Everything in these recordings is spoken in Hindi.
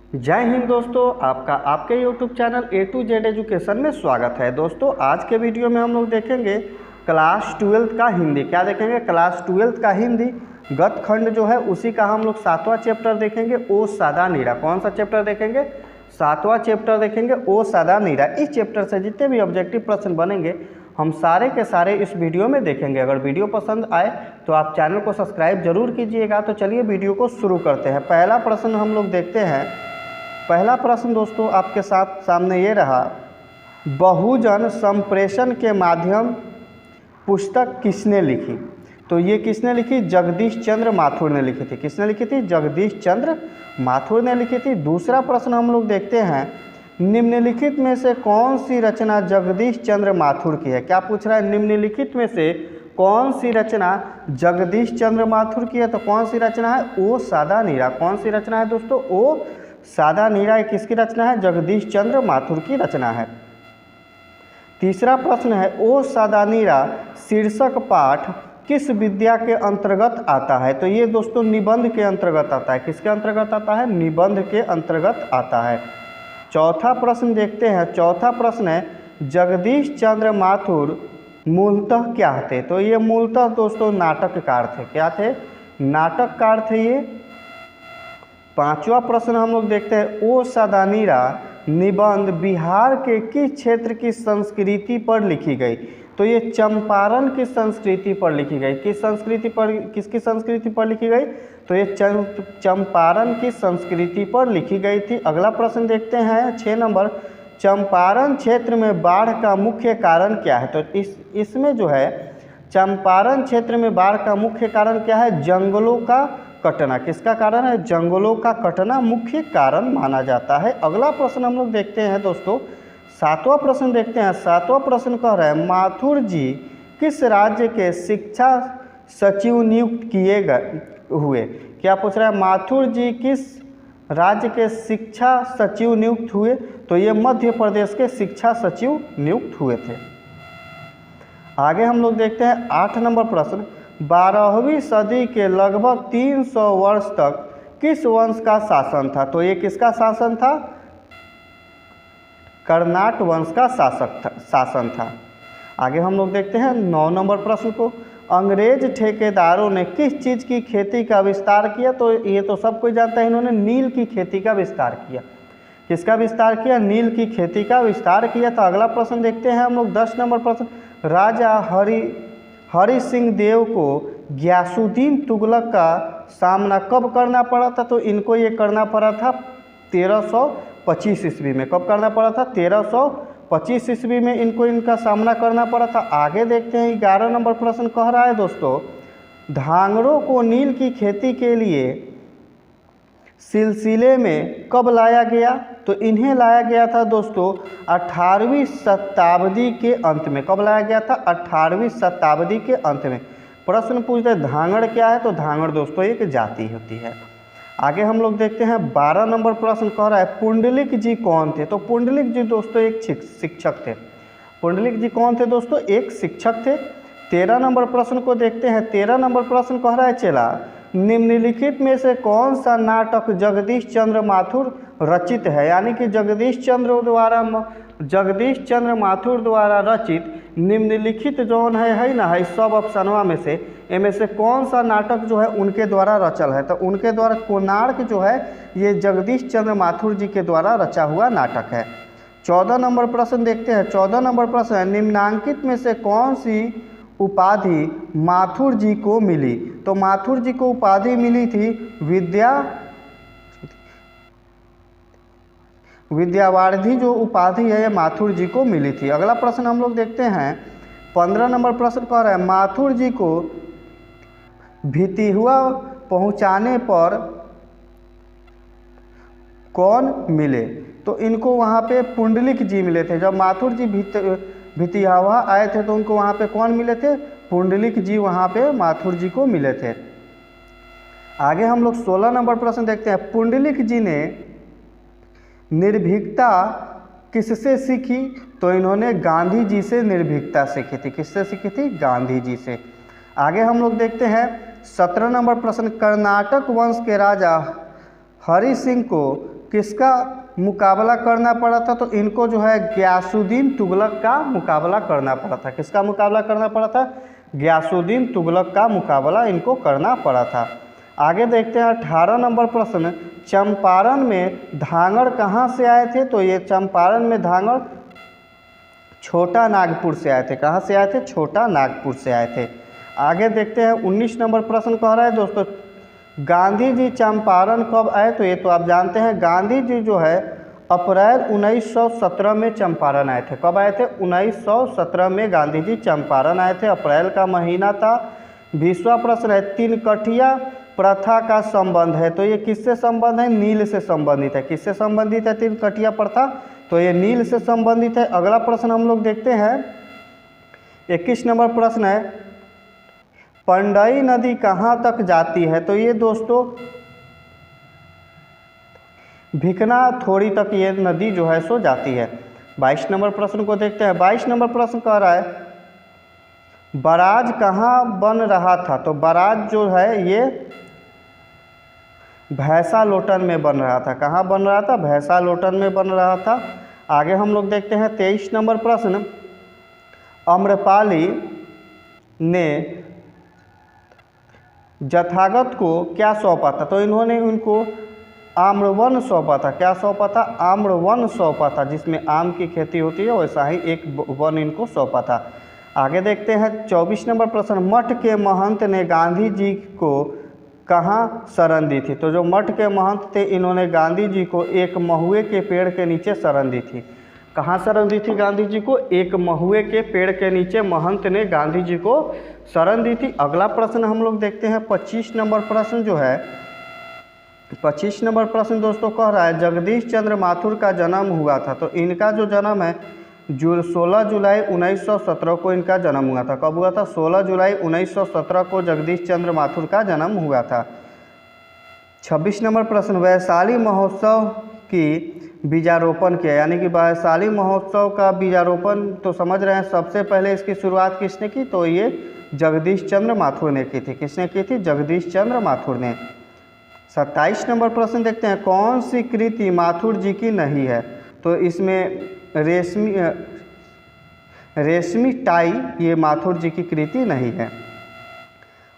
जय हिंद दोस्तों, आपका आपके YouTube channel A to Z education में स्वागत है। दोस्तों आज के वीडियो में हम लोग देखेंगे क्लास 12th का हिंदी। क्या देखेंगे? क्लास 12th का हिंदी गत खंड जो है उसी का हम लोग 7वां चैप्टर देखेंगे, ओ सादा नीरा। कौन सा चैप्टर देखेंगे? 7वां चैप्टर देखेंगे, ओ सादा नीरा। इस चैप्टर से जितने भी ऑब्जेक्टिव प्रश्न बनेंगे हम सारे के सारे इस वीडियो में देखेंगे। अगर वीडियो पसंद आए तो आप चैनल को सब्सक्राइब जरूर कीजिएगा। तो चलिए वीडियो को शुरू करते हैं। पहला प्रश्न हम लोग देखते हैं। पहला प्रश्न दोस्तों आपके साथ सामने ये रहा, बहुजन संप्रेषण के माध्यम पुस्तक किसने लिखी? तो ये किसने लिखी? जगदीश चंद्र माथुर ने लिखी थी। किसने लिखी थी? जगदीश चंद्र माथुर ने लिखी थी। दूसरा प्रश्न हम लोग देखते हैं, निम्नलिखित में से कौन सी रचना जगदीश चंद्र माथुर की है? क्या पूछ रहा है? निम्नलिखित में से कौन सी रचना जगदीश चंद्र माथुर की है? तो कौन सी रचना है? ओ सादा नीरा। कौन सी रचना है दोस्तों? ओ सादा नीरा किसकी रचना है? जगदीश चंद्र माथुर की रचना है। तीसरा प्रश्न है, ओ सादा नीरा शीर्षक पाठ किस विद्या के अंतर्गत आता है? तो ये दोस्तों निबंध के अंतर्गत आता है। किसके अंतर्गत आता है? निबंध के अंतर्गत आता है। चौथा प्रश्न देखते हैं। चौथा प्रश्न है, जगदीश चंद्र माथुर मूलतः क्या थे? तो ये मूलतः दोस्तों नाटककार थे। क्या थे? नाटककार थे ये। पांचवा प्रश्न हम लोग देखते हैं, ओ सादा नीरा निबंध बिहार के किस क्षेत्र की संस्कृति पर लिखी गई? तो ये चंपारण की संस्कृति पर लिखी गई। किस संस्कृति पर, किसकी संस्कृति पर लिखी गई? तो ये चंपारण की संस्कृति पर लिखी गई थी। अगला प्रश्न देखते हैं 6 नंबर, चंपारण क्षेत्र में बाढ़ का मुख्य कारण क्या है? तो इसमें जो है चंपारण क्षेत्र में बाढ़ का मुख्य कारण क्या है? जंगलों का कटना। किसका कारण है? जंगलों का कटना मुख्य कारण माना जाता है। अगला प्रश्न हम लोग देखते हैं दोस्तों, 7वां प्रश्न देखते हैं। 7वां प्रश्न कह रहा है, माथुर जी किस राज्य के शिक्षा सचिव नियुक्त किए गए हुए? क्या पूछ रहा है? माथुर जी किस राज्य के शिक्षा सचिव नियुक्त हुए? तो ये मध्य प्रदेश के शिक्षा सचिव नियुक्त हुए थे। आगे हम लोग देखते हैं 8 नंबर प्रश्न, 12वीं सदी के लगभग 300 वर्ष तक किस वंश का शासन था? तो ये किसका शासन था? कर्नाट वंश का शासन था। आगे हम लोग देखते हैं 9 नंबर प्रश्न को, अंग्रेज ठेकेदारों ने किस चीज़ की खेती का विस्तार किया? तो ये तो सब कोई जानता है, इन्होंने नील की खेती का विस्तार किया। किसका विस्तार किया? नील की खेती का विस्तार किया। तो अगला प्रश्न देखते हैं हम लोग 10 नंबर प्रश्न, राजा हरि सिंह देव को गियासुद्दीन तुगलक का सामना कब करना पड़ा था? तो इनको ये करना पड़ा था 1325 ईस्वी में। कब करना पड़ा था? 1325 ईस्वी में इनका सामना करना पड़ा था। आगे देखते हैं 11 नंबर प्रश्न कह रहा है दोस्तों, धांगड़ों को नील की खेती के लिए सिलसिले में कब लाया गया? तो इन्हें लाया गया था दोस्तों 18वीं शताब्दी के अंत में। कब लाया गया था? 18वीं शताब्दी के अंत में। प्रश्न पूछते हैं धांगड़ क्या है? तो धांगड़ दोस्तों एक जाति होती है। आगे हम लोग देखते हैं 12 नंबर प्रश्न कह रहा है, पुंडलिक जी कौन थे? तो पुंडलिक जी दोस्तों एक शिक्षक थे। पुंडलिक जी कौन थे दोस्तों? एक शिक्षक थे। 13 नंबर प्रश्न को देखते हैं। 13 नंबर प्रश्न कह रहा है, चला निम्नलिखित में से कौन सा नाटक जगदीश चंद्र माथुर रचित है? यानी कि जगदीश चंद्र माथुर द्वारा रचित निम्नलिखित जौन है ना है सब ऑप्शनवा में से इनमें से कौन सा नाटक जो है उनके द्वारा रचल है? तो उनके द्वारा कोणार्क जो है ये जगदीश चंद्र माथुर जी के द्वारा रचा हुआ नाटक है। 14 नंबर प्रश्न देखते हैं। 14 नंबर प्रश्न है, निम्नांकित में से कौन सी उपाधि माथुर जी को मिली? तो माथुर जी को उपाधि मिली थी विद्यावारिधि। जो उपाधि है ये माथुर जी को मिली थी। अगला प्रश्न हम लोग देखते हैं 15 नंबर प्रश्न कह रहा है, माथुर जी को भितिहुआ पहुंचाने पर कौन मिले? तो इनको वहाँ पे पुंडलिक जी मिले थे। जब माथुर जी भितिहुआ आए थे तो उनको वहाँ पे कौन मिले थे? पुंडलिक जी वहाँ पे माथुर जी को मिले थे। आगे हम लोग 16 नंबर प्रश्न देखते हैं, पुंडलिक जी ने निर्भीकता किससे सीखी? तो इन्होंने गांधी जी से निर्भीकता सीखी थी। किससे सीखी थी? गांधी जी से। आगे हम लोग देखते हैं 17 नंबर प्रश्न, कर्नाटक वंश के राजा हरि सिंह को किसका मुकाबला करना पड़ा था? तो इनको जो है गियासुद्दीन तुगलक का मुकाबला करना पड़ा था। किसका मुकाबला करना पड़ा था? गियासुद्दीन तुगलक का मुकाबला इनको करना पड़ा था। आगे देखते हैं 18 नंबर प्रश्न, चंपारण में धांगड़ कहाँ से आए थे? तो ये चंपारण में धांगड़ छोटा नागपुर से आए थे। कहाँ से आए थे? छोटा नागपुर से आए थे। आगे देखते हैं 19 नंबर प्रश्न कह रहा है दोस्तों, गांधी जी चंपारण कब आए? तो ये तो आप जानते हैं, गांधी जी जो है अप्रैल 1917 में चंपारण आए थे। कब आए थे? 1917 में गांधी जी चंपारण आए थे, अप्रैल का महीना था। 20वां प्रश्न है, तिनकठिया प्रथा का संबंध है? तो ये किससे संबंध है? नील से संबंधित है। किससे संबंधित है तिनकठिया प्रथा? तो ये नील से संबंधित है। अगला प्रश्न हम लोग देखते हैं 21 नंबर प्रश्न है, पंडई नदी कहाँ तक जाती है? तो ये दोस्तों भिकना थोड़ी तक ये नदी जो है सो जाती है। 22 नंबर प्रश्न को देखते हैं। 22 नंबर प्रश्न कह रहा है, बराज कहाँ बन रहा था? तो बराज जो है ये भैंसालोटन में बन रहा था। कहाँ बन रहा था? भैंसालोटन में बन रहा था। आगे हम लोग देखते हैं 23 नंबर प्रश्न, आम्रपाली ने जथागत को क्या सौंपा था? तो इन्होंने उनको आम्रवन सौंपा था। क्या सौंपा था? आम्रवन सौंपा था, जिसमें आम की खेती होती है वैसा ही एक वन इनको सौंपा था। आगे देखते हैं 24 नंबर प्रश्न, मठ के महंत ने गांधी जी को कहाँ शरण दी थी? तो जो मठ के महंत थे इन्होंने गांधी जी को एक महुए के पेड़ के नीचे शरण दी थी। कहाँ शरण दी थी गांधी जी को? एक महुए के पेड़ के नीचे महंत ने गांधी जी को शरण दी थी। अगला प्रश्न हम लोग देखते हैं 25 नंबर प्रश्न जो है, 25 नंबर प्रश्न दोस्तों कह रहा है, जगदीश चंद्र माथुर का जन्म हुआ था। तो इनका जो जन्म है 16 जुलाई 1917 को इनका जन्म हुआ था। कब हुआ था? 16 जुलाई 1917 को जगदीश चंद्र माथुर का जन्म हुआ था। 26 नंबर प्रश्न, वैशाली महोत्सव की बीजारोपण किया, यानी कि वैशाली महोत्सव का बीजारोपण तो समझ रहे हैं, सबसे पहले इसकी शुरुआत किसने की? तो ये जगदीश चंद्र माथुर ने की थी। किसने की थी? जगदीश चंद्र माथुर ने। 27 नंबर प्रश्न देखते हैं, कौन सी कृति माथुर जी की नहीं है? तो इसमें रेशमी टाई ये माथुर जी की कृति नहीं है।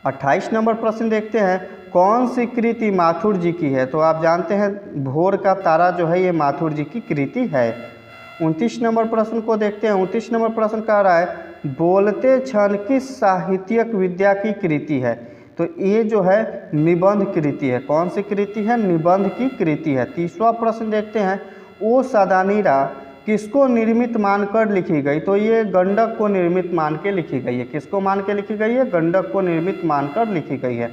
28 नंबर प्रश्न देखते हैं, कौन सी कृति माथुर जी की है? तो आप जानते हैं भोर का तारा जो है ये माथुर जी की कृति है। 29 नंबर प्रश्न को देखते हैं। 29 नंबर प्रश्न कह रहा है, बोलते क्षण किस साहित्यिक विद्या की कृति है? तो ये जो है निबंध कृति है। कौन सी कृति है? निबंध की कृति है। 30वां प्रश्न देखते हैं, ओ सदानीरा किसको निर्मित मानकर लिखी गई? तो ये गंडक को निर्मित मान के लिखी गई है। किसको मान के लिखी गई है? गंडक को निर्मित मानकर लिखी गई है।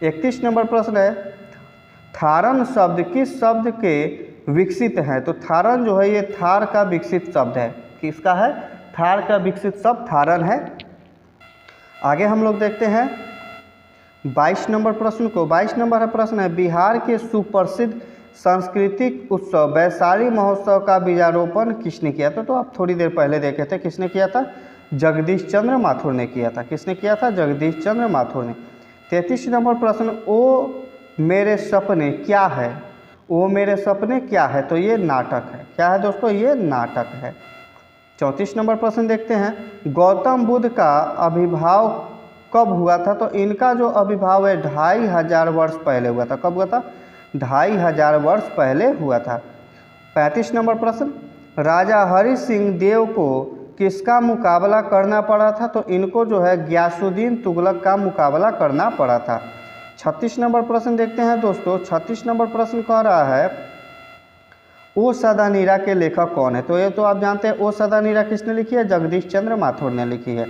31 नंबर प्रश्न है, थारन शब्द किस शब्द के विकसित है? तो थारन जो है ये थार का विकसित शब्द है। किसका है? थार का विकसित शब्द थारन है। आगे हम लोग देखते हैं 22 नंबर प्रश्न को। 22 नंबर प्रश्न है, बिहार के सुप्रसिद्ध सांस्कृतिक उत्सव वैशाली महोत्सव का बीजारोपण किसने किया था? तो आप थोड़ी देर पहले देखे थे, किसने किया था? जगदीश चंद्र माथुर ने किया था। किसने किया था? जगदीश चंद्र माथुर ने। 33 नंबर प्रश्न, ओ मेरे सपने क्या है? ओ मेरे सपने क्या है? तो ये नाटक है। क्या है दोस्तों? ये नाटक है। 34 नंबर प्रश्न देखते हैं, गौतम बुद्ध का आविर्भाव कब हुआ था? तो इनका जो आविर्भाव है 2500 वर्ष पहले हुआ था। कब हुआ था? 2500 वर्ष पहले हुआ था। 35 नंबर प्रश्न, राजा हरि सिंह देव को किसका मुकाबला करना पड़ा था? तो इनको जो है गियासुद्दीन तुगलक का मुकाबला करना पड़ा था। 36 नंबर प्रश्न देखते हैं दोस्तों। 36 नंबर प्रश्न कह रहा है, ओ सदानीरा के लेखक कौन है? तो ये तो आप जानते हैं, ओ सदानीरा किसने लिखी है? जगदीश चंद्र माथुर ने लिखी है।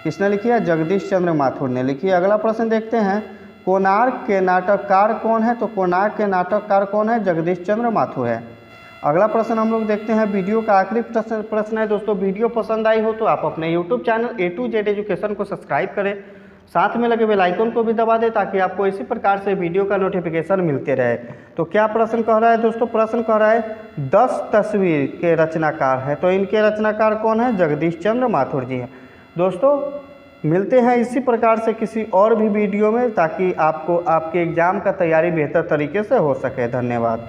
किसने लिखी है? जगदीश चंद्र माथुर ने लिखी है। अगला प्रश्न देखते हैं, कोणार्क के नाटककार कौन है? तो कोणार्क के नाटककार कौन है? जगदीश चंद्र माथुर है। अगला प्रश्न हम लोग देखते हैं, वीडियो का आखिरी प्रश्न है दोस्तों। वीडियो पसंद आई हो तो आप अपने YouTube channel A to Z education को सब्सक्राइब करें, साथ में लगे बेल आइकन को भी दबा दें ताकि आपको इसी प्रकार से वीडियो का नोटिफिकेशन मिलते रहे। तो क्या प्रश्न कह रहा है दोस्तों? प्रश्न कह रहा है 10 तस्वीर के रचनाकार हैं। तो इनके रचनाकार कौन है? जगदीश चंद्र माथुर जी हैं। दोस्तों मिलते हैं इसी प्रकार से किसी और भी वीडियो में, ताकि आपको आपके एग्ज़ाम का तैयारी बेहतर तरीके से हो सके। धन्यवाद।